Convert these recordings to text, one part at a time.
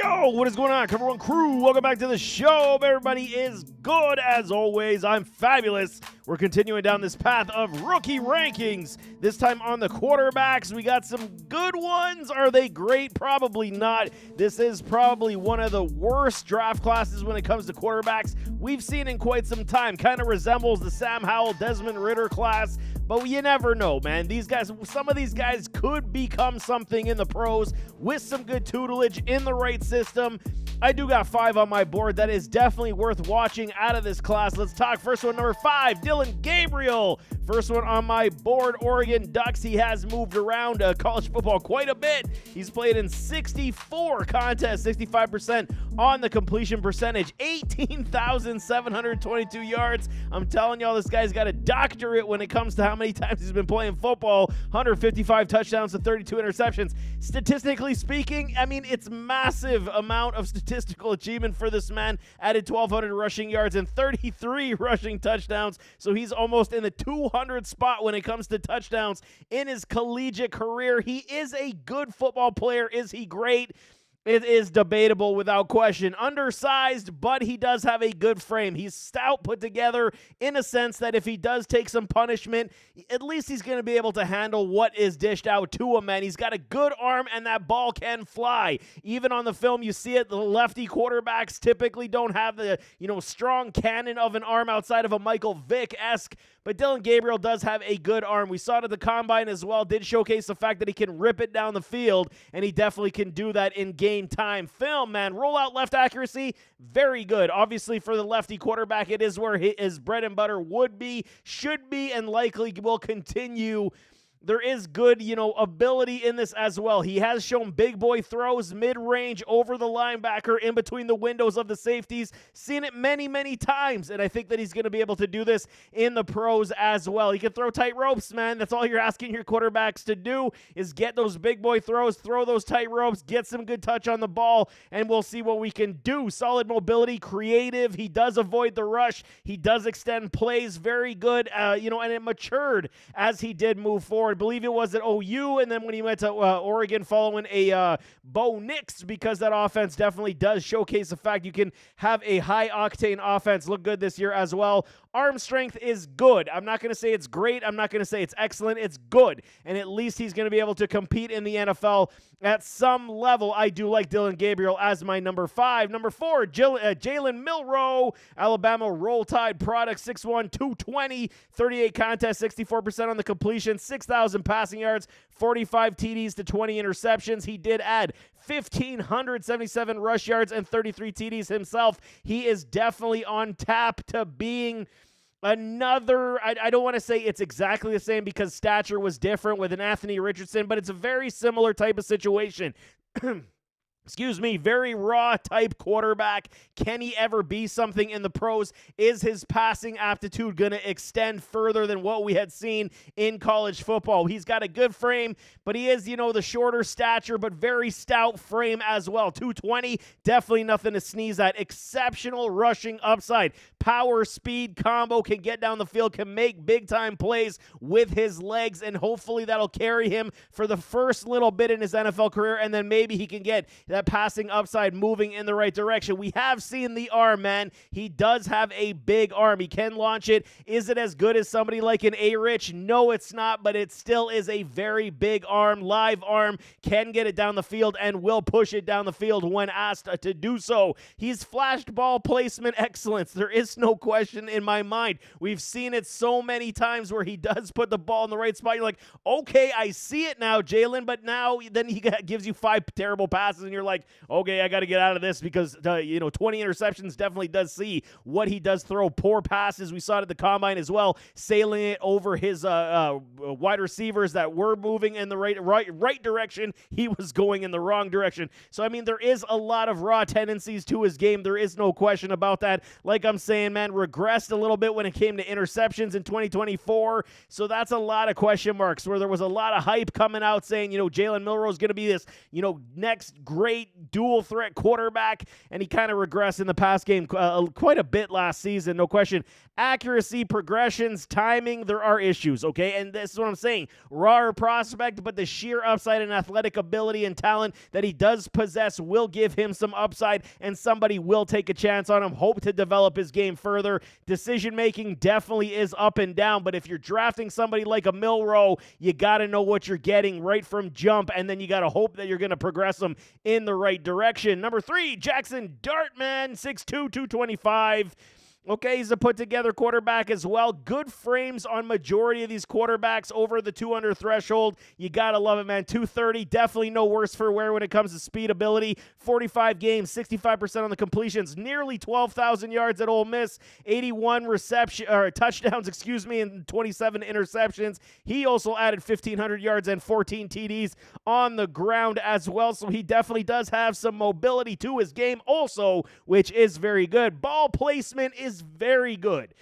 Yo, what is going on, Cover One crew? Welcome back to the show. Hope everybody is good as always. I'm fabulous. We're continuing down this path of rookie rankings. This time on the quarterbacks, we got some good ones. Are they great? Probably not. This is probably one of the worst draft classes when it comes to quarterbacks we've seen in quite some time. Kind of resembles the Sam Howell, Desmond Ridder class, but you never know, man. These guys, some of these guys could become something in the pros with some good tutelage in the right system. I do got 5 on my board. That is definitely worth watching out of this class. Let's talk first one, number 5, Dillon Gabriel. First one on my board, Oregon Ducks. He has moved around college football quite a bit. He's played in 64 contests, 65% on the completion percentage, 18,722 yards. I'm telling y'all, this guy's got a doctorate when it comes to how many times he's been playing football. 155 touchdowns to 32 interceptions. Statistically speaking, I mean, it's massive amount of statistical achievement for this man. Added 1,200 rushing yards and 33 rushing touchdowns. So he's almost in the 200 spot when it comes to touchdowns in his collegiate career. He is a good football player. Is he great? It is debatable without question. Undersized, but he does have a good frame. He's stout, put together in a sense that if he does take some punishment, at least he's going to be able to handle what is dished out to him, man. He's got a good arm, and that ball can fly. Even on the film, you see it. The lefty quarterbacks typically don't have the, strong cannon of an arm outside of a Michael Vick-esque, but Dillon Gabriel does have a good arm. We saw it at the Combine as well. Did showcase the fact that he can rip it down the field, and he definitely can do that in game time film, man. Rollout left accuracy, very good. Obviously, for the lefty quarterback, it is where his bread and butter would be, should be, and likely will continue. There is good, ability in this as well. He has shown big boy throws, mid-range, over the linebacker, in between the windows of the safeties. Seen it many, many times, and I think that he's going to be able to do this in the pros as well. He can throw tight ropes, man. That's all you're asking your quarterbacks to do is get those big boy throws, throw those tight ropes, get some good touch on the ball, and we'll see what we can do. Solid mobility, creative. He does avoid the rush. He does extend plays. Very good, and it matured as he did move forward. I believe it was at OU, and then when he went to Oregon following a Bo Nix, because that offense definitely does showcase the fact you can have a high-octane offense. Look good this year as well. Arm strength is good. I'm not going to say it's great. I'm not going to say it's excellent. It's good, and at least he's going to be able to compete in the NFL at some level. I do like Dillon Gabriel as my number 5. Number 4, Jalen Milroe, Alabama Roll Tide product, 6'1", 220, 38 contests, 64% on the completion, 6,000 passing yards, 45 TDs to 20 interceptions. He did add 1,577 rush yards and 33 TDs himself. He is definitely on tap to being another, I don't want to say it's exactly the same because stature was different with an Anthony Richardson, but it's a very similar type of situation. Excuse me, very raw type quarterback. Can he ever be something in the pros? Is his passing aptitude going to extend further than what we had seen in college football? He's got a good frame, but he is, the shorter stature, but very stout frame as well. 220, definitely nothing to sneeze at. Exceptional rushing upside. Power, speed combo, can get down the field, can make big-time plays with his legs, and hopefully that'll carry him for the first little bit in his NFL career, and then maybe he can get that passing upside moving in the right direction. We have seen the arm, man. He does have a big arm. He can launch it. Is it as good as somebody like an A-Rich? No, it's not, but it still is a very big arm, live arm, can get it down the field and will push it down the field when asked to do so. He's flashed ball placement excellence. There is no question in my mind. We've seen it so many times where he does put the ball in the right spot. You're like, okay, I see it now, Jalen, but now then he gives you 5 terrible passes and you're like, okay, I got to get out of this because, 20 interceptions definitely does see what he does throw. Poor passes. We saw it at the Combine as well, sailing it over his wide receivers that were moving in the right direction. He was going in the wrong direction. So, I mean, there is a lot of raw tendencies to his game. There is no question about that. Like I'm saying, man, regressed a little bit when it came to interceptions in 2024. So that's a lot of question marks where there was a lot of hype coming out saying, Jalen Milroe is going to be this, next great great dual threat quarterback, and he kind of regressed in the pass game quite a bit last season, no question. Accuracy, progressions, timing, there are issues, okay? And this is what I'm saying. Raw prospect, but the sheer upside and athletic ability and talent that he does possess will give him some upside, and somebody will take a chance on him, hope to develop his game further. Decision-making definitely is up and down, but if you're drafting somebody like a Milroe, you got to know what you're getting right from jump, and then you got to hope that you're going to progress them in the right direction. Number 3, Jaxson Dart, man, 6'2", 225. Okay, he's a put-together quarterback as well. Good frames on majority of these quarterbacks over the 200 threshold. You got to love it, man. 230, definitely no worse for wear when it comes to speed ability. 45 games, 65% on the completions, nearly 12,000 yards at Ole Miss, 81 touchdowns, and 27 interceptions. He also added 1,500 yards and 14 TDs on the ground as well, so he definitely does have some mobility to his game also, which is very good. Ball placement is very good.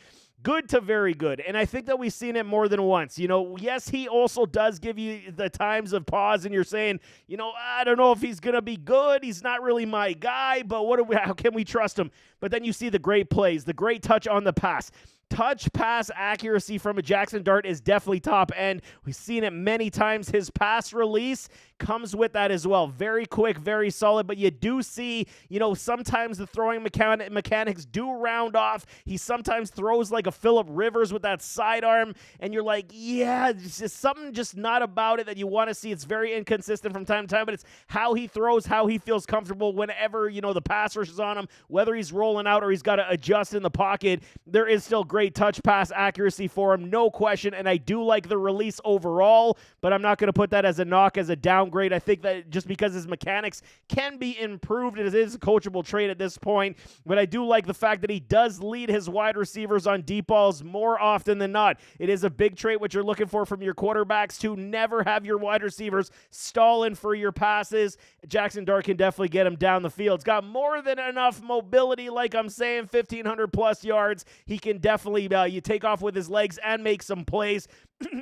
Good to very good. And I think that we've seen it more than once. You know, yes, he also does give you the times of pause and you're saying, you know, I don't know if he's going to be good. He's not really my guy, but how can we trust him? But then you see the great plays, the great touch on the pass. Touch pass accuracy from a Jaxson Dart is definitely top end. We've seen it many times. His pass release comes with that as well. Very quick, very solid, but you do see, you know, sometimes the throwing mechanics do round off. He sometimes throws like a Phillip Rivers with that sidearm, and you're like, yeah, it's just something just not about it that you want to see. It's very inconsistent from time to time, but it's how he throws, how he feels comfortable whenever, you know, the pass rush is on him, whether he's rolling out or he's got to adjust in the pocket. There is still great touch pass accuracy for him, no question, and I do like the release overall, but I'm not going to put that as a knock, as a downgrade. I think that just because his mechanics can be improved, it is a coachable trait at this point, but I do like the fact that he does lead his wide receivers on deep balls more often than not. It is a big trait what you're looking for from your quarterbacks, to never have your wide receivers stalling for your passes. Jaxson Dart can definitely get him down the field. He's got more than enough mobility, like I'm saying, 1,500 plus yards. He can definitely you take off with his legs and make some plays.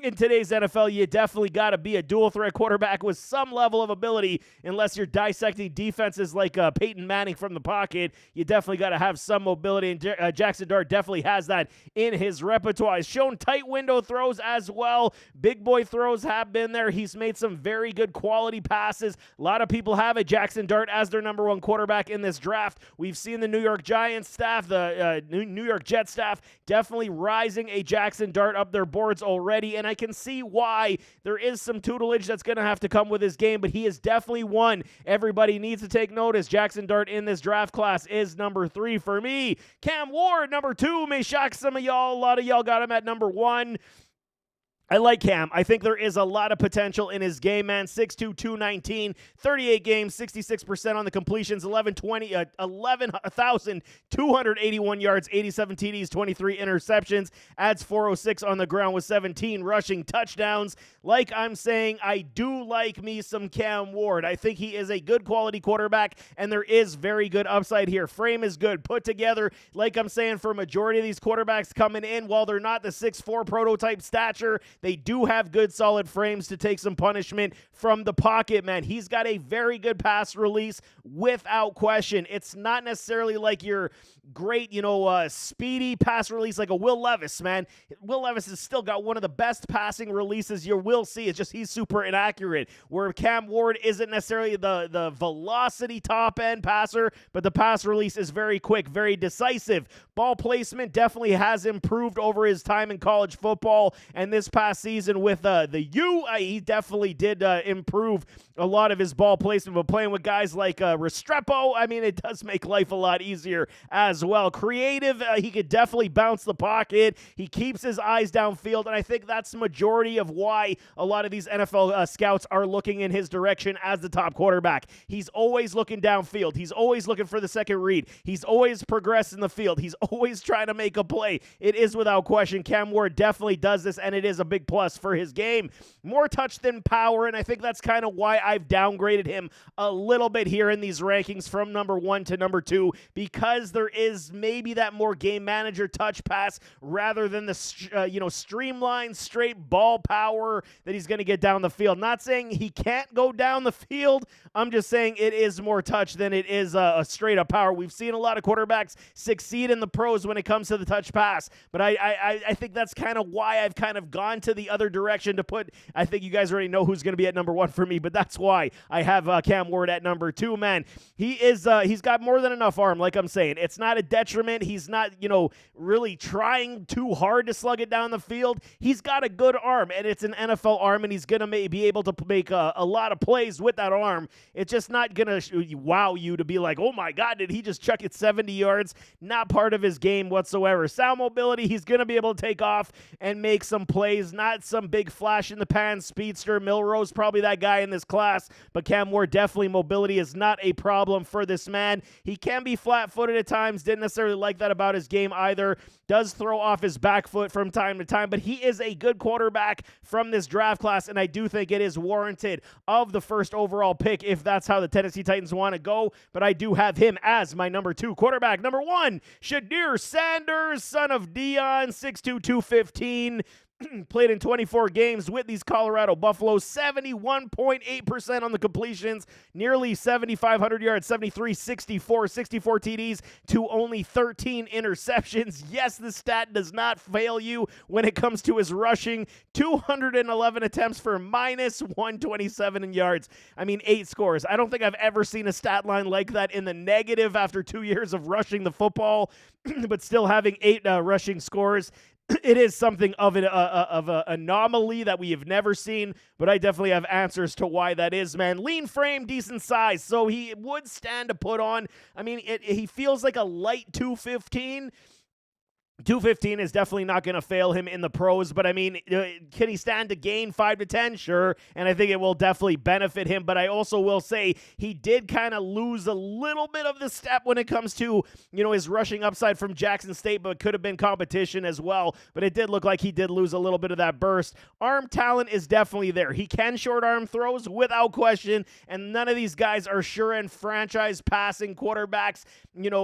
In today's NFL, you definitely got to be a dual threat quarterback with some level of ability, unless you're dissecting defenses like Peyton Manning from the pocket. You definitely got to have some mobility, and Jaxson Dart definitely has that in his repertoire. He's shown tight window throws as well. Big boy throws have been there. He's made some very good quality passes. A lot of people have a Jaxson Dart as their number 1 quarterback in this draft. We've seen the New York Giants staff, the New York Jets staff, definitely rising a Jaxson Dart up their boards already, and I can see why. There is some tutelage that's going to have to come with his game, but he is definitely one everybody needs to take notice. Jaxson Dart in this draft class is number 3 for me. Cam Ward, number 2, may shock some of y'all. A lot of y'all got him at number 1. I like Cam. I think there is a lot of potential in his game, man. 6'2", 219, 38 games, 66% on the completions, 11,281 yards, 87 TDs, 23 interceptions, adds 406 on the ground with 17 rushing touchdowns. Like I'm saying, I do like me some Cam Ward. I think he is a good quality quarterback, and there is very good upside here. Frame is good, put together. Like I'm saying, for a majority of these quarterbacks coming in, while they're not the 6'4" prototype stature, they do have good solid frames to take some punishment from the pocket, man. He's got a very good pass release without question. It's not necessarily like your great, speedy pass release like a Will Levis, man. Will Levis has still got one of the best passing releases you will see. It's just he's super inaccurate. Where Cam Ward isn't necessarily the velocity top end passer, but the pass release is very quick, very decisive. Ball placement definitely has improved over his time in college football, and this past season with the U, he definitely did improve a lot of his ball placement, but playing with guys like Restrepo, I mean, it does make life a lot easier as well. Creative, he could definitely bounce the pocket. He keeps his eyes downfield, and I think that's the majority of why a lot of these NFL scouts are looking in his direction as the top quarterback. He's always looking downfield. He's always looking for the second read. He's always progressing the field. He's always trying to make a play. It is without question. Cam Ward definitely does this, and it is a big plus for his game. More touch than power, and I think that's kind of why I've downgraded him a little bit here in these rankings from number 1 to number 2, because there is maybe that more game manager touch pass rather than the streamlined straight ball power that he's going to get down the field. Not saying he can't go down the field. I'm just saying it is more touch than it is a straight up power. We've seen a lot of quarterbacks succeed in the pros when it comes to the touch pass, but I think that's kind of why I've kind of gone to the other direction to put, I think you guys already know who's going to be at number 1 for me, but that's why I have Cam Ward at number 2, man. He's got more than enough arm, like I'm saying. It's not a detriment. He's not, really trying too hard to slug it down the field. He's got a good arm, and it's an NFL arm, and he's going to be able to make a lot of plays with that arm. It's just not going to wow you to be like, oh my God, did he just chuck it 70 yards? Not part of his game whatsoever. Sound mobility, he's going to be able to take off and make some plays, not some big flash in the pan speedster. Milrose, probably that guy in this class, but Cam Ward, definitely mobility is not a problem for this man. He can be flat-footed at times. Didn't necessarily like that about his game either. Does throw off his back foot from time to time, but he is a good quarterback from this draft class, and I do think it is warranted of the first overall pick if that's how the Tennessee Titans want to go, but I do have him as my number 2 quarterback. Number 1, Shedeur Sanders, son of Dion, 6'2", 215. Played in 24 games with these Colorado Buffaloes, 71.8% on the completions, nearly 7,500 yards, 64 TDs to only 13 interceptions. Yes, the stat does not fail you when it comes to his rushing. 211 attempts for minus 127 in yards. 8 scores. I don't think I've ever seen a stat line like that in the negative after 2 years of rushing the football, but still having 8 rushing scores. It is something of an anomaly that we have never seen, but I definitely have answers to why that is, man. Lean frame, decent size, so he would stand to put on. He feels like a light 215. 215 is definitely not going to fail him in the pros, but can he stand to gain 5 to 10? Sure, and I think it will definitely benefit him, but I also will say he did kind of lose a little bit of the step when it comes to, his rushing upside from Jackson State, but could have been competition as well, but it did look like he did lose a little bit of that burst. Arm talent is definitely there. He can short arm throws without question, and none of these guys are sure and franchise passing quarterbacks,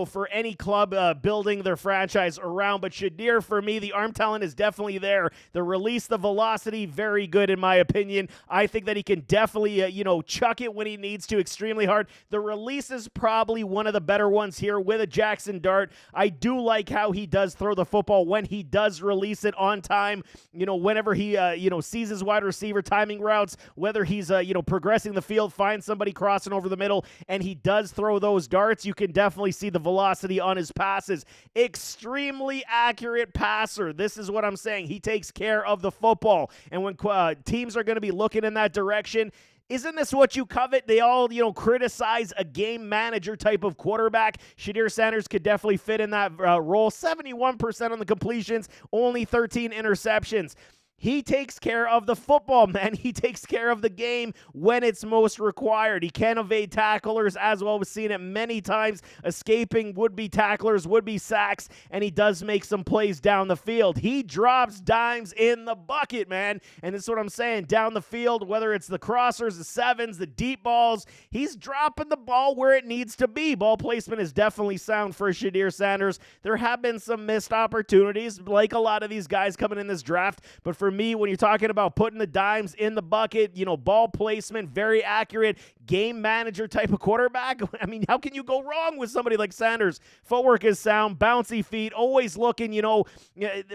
for any club building their franchise around, but Shedeur, for me, the arm talent is definitely there. The release, the velocity, very good in my opinion. I think that he can definitely, chuck it when he needs to extremely hard. The release is probably one of the better ones here with a Jaxson Dart. I do like how he does throw the football when he does release it on time, whenever he, sees his wide receiver timing routes, whether he's, progressing the field, finds somebody crossing over the middle, and he does throw those darts. You can definitely see the velocity on his passes. Extremely accurate passer. This is what I'm saying. He takes care of the football. And when teams are going to be looking in that direction, isn't this what you covet? They all, criticize a game manager type of quarterback. Shedeur Sanders could definitely fit in that role. 71% on the completions, only 13 interceptions. He takes care of the football, man. He takes care of the game when it's most required. He can evade tacklers as well. We've seen it many times, escaping would-be tacklers, would-be sacks, and he does make some plays down the field. He drops dimes in the bucket, man, and this is what I'm saying. Down the field, whether it's the crossers, the sevens, the deep balls, he's dropping the ball where it needs to be. Ball placement is definitely sound for Shedeur Sanders. There have been some missed opportunities, like a lot of these guys coming in this draft, but for me, when you're talking about putting the dimes in the bucket, ball placement, very accurate, game manager type of quarterback, how can you go wrong with somebody like Sanders? Footwork is sound, bouncy feet, always looking,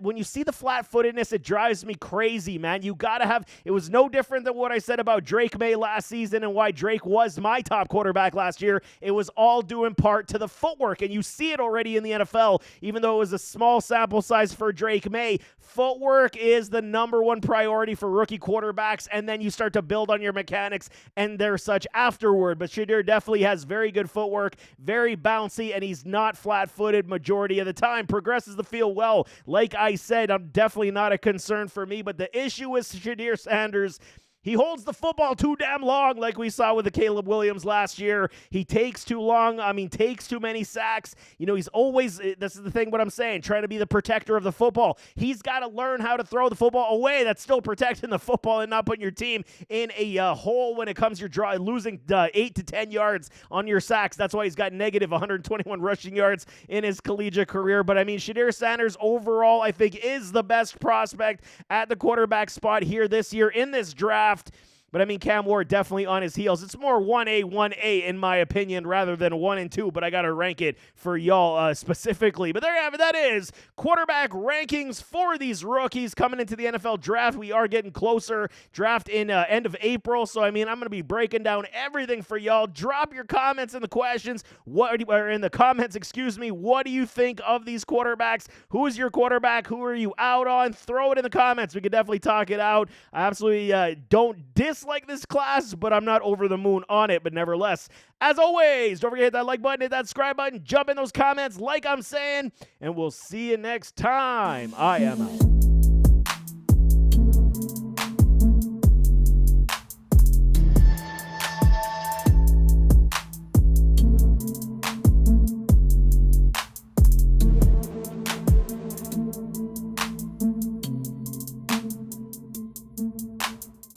when you see the flat-footedness, it drives me crazy, man. You got to have, it was no different than what I said about Drake May last season and why Drake was my top quarterback last year. It was all due in part to the footwork, and you see it already in the NFL, even though it was a small sample size for Drake May. Footwork is the number one priority for rookie quarterbacks, and then you start to build on your mechanics and they're such afterward. But Shedeur definitely has very good footwork, very bouncy, and he's not flat-footed majority of the time. Progresses the field well. Like I said, I'm definitely not a concern for me, but the issue with Shedeur Sanders, He holds the football too damn long, like we saw with the Caleb Williams last year. He takes too long. Takes too many sacks. He's always, this is the thing, what I'm saying, trying to be the protector of the football. He's got to learn how to throw the football away. That's still protecting the football and not putting your team in a hole when it comes to your losing 8 to 10 yards on your sacks. That's why he's got negative 121 rushing yards in his collegiate career. But Shedeur Sanders overall, I think, is the best prospect at the quarterback spot here this year in this draft. But Cam Ward definitely on his heels. It's more 1A in my opinion rather than 1 and 2, but I got to rank it for y'all specifically. But there you have it. That is quarterback rankings for these rookies coming into the NFL draft. We are getting closer. Draft in end of April. So, I'm going to be breaking down everything for y'all. Drop your comments in the questions. What do you think of these quarterbacks? Who is your quarterback? Who are you out on? Throw it in the comments. We could definitely talk it out. I absolutely don't dislike this class, but I'm not over the moon on it. But nevertheless, as always, don't forget to hit that like button, hit that subscribe button, jump in those comments like I'm saying, and we'll see you next time. I am out.